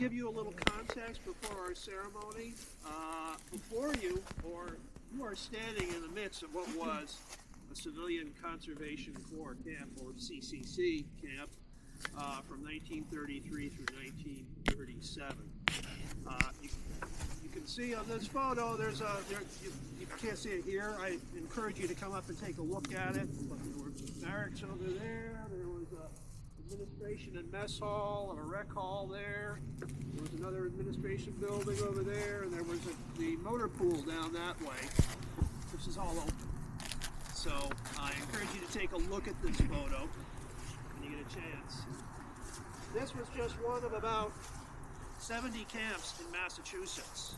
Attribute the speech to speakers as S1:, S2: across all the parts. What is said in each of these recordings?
S1: give you a little context before our ceremony. Before you, or you are standing in the midst of what was a Civilian Conservation Corps camp, or CCC camp, from 1933 through 1937. You can see on this photo, you can't see it here. I encourage you to come up and take a look at it. But there were barracks over there. There was a administration and mess hall and a rec hall there. There was another administration building over there, and there was the motor pool down that way. This is all open. So I encourage you to take a look at this photo when you get a chance. This was just one of about 70 camps in Massachusetts.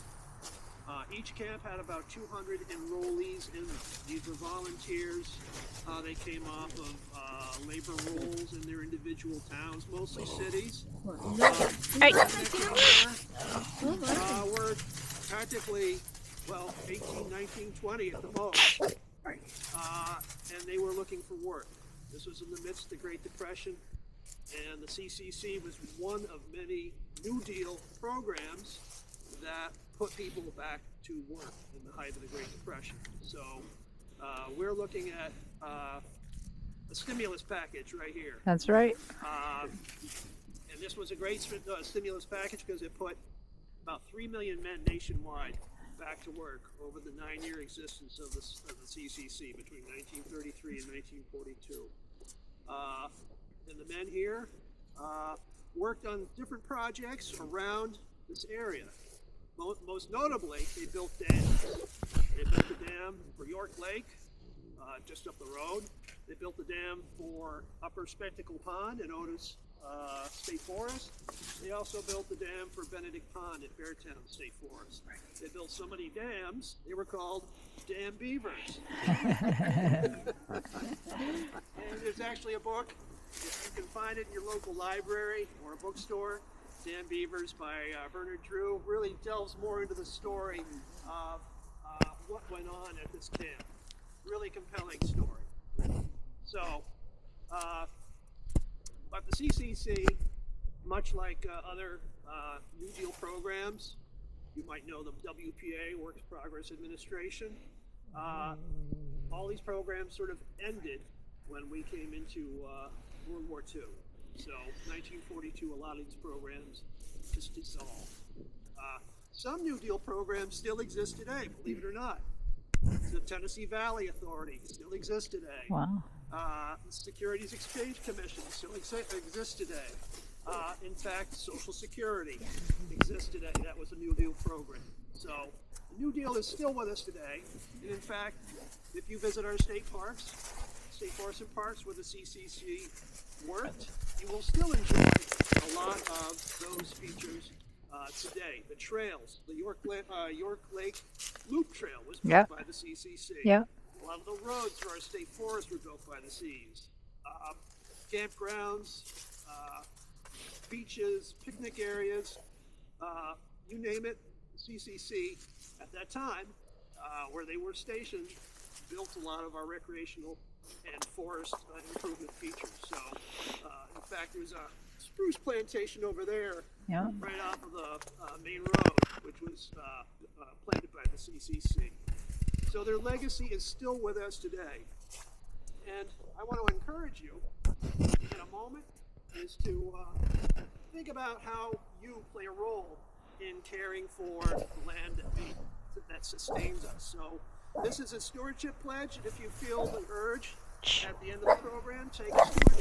S1: Each camp had about 200 enrollees in them. These were volunteers. They came off of labor roles in their individual towns, mostly cities. Were practically, 18, 19, 20 at the most. And they were looking for work. This was in the midst of the Great Depression, and the CCC was one of many New Deal programs that put people back to work in the height of the Great Depression. So we're looking at a stimulus package right here.
S2: That's right.
S1: And this was a great stimulus package because it put about 3 million men nationwide back to work over the 9-year existence of the CCC between 1933 and 1942. And the men here worked on different projects around this area. Most notably, they built dams. They built a dam for York Lake, just up the road. They built a dam for Upper Spectacle Pond in Otis State Forest. They also built the dam for Benedict Pond at Beartown State Forest. They built so many dams, they were called dam beavers. And there's actually a book, if you can find it in your local library or a bookstore, Dam Beavers by Bernard Drew, really delves more into the story of what went on at this camp. Really compelling story. So, but the CCC, much like other New Deal programs, you might know the WPA, Works Progress Administration, all these programs sort of ended when we came into World War II. So 1942, a lot of these programs just dissolved. Some New Deal programs still exist today, believe it or not. The Tennessee Valley Authority still exists today.
S2: Wow.
S1: The Securities Exchange Commission still exists today. In fact, Social Security exists today. That was a New Deal program. So the New Deal is still with us today. And in fact, if you visit our state parks, state forests and parks where the CCC worked, you will still enjoy a lot of those features today. The trails, the York Lake Loop Trail was built by the CCC.
S2: Yeah.
S1: A lot of the roads for our state forest were built by the Cs. Campgrounds, beaches, picnic areas, you name it, the CCC at that time, where they were stationed, built a lot of our recreational and forest improvement features. So, in fact, there's a spruce plantation over there, right off of the main road, which was planted by the CCC. So their legacy is still with us today. And I want to encourage you, in a moment, is to think about how you play a role in caring for the land that sustains us. So this is a stewardship pledge, and if you feel the urge at the end of the program, take a stewardship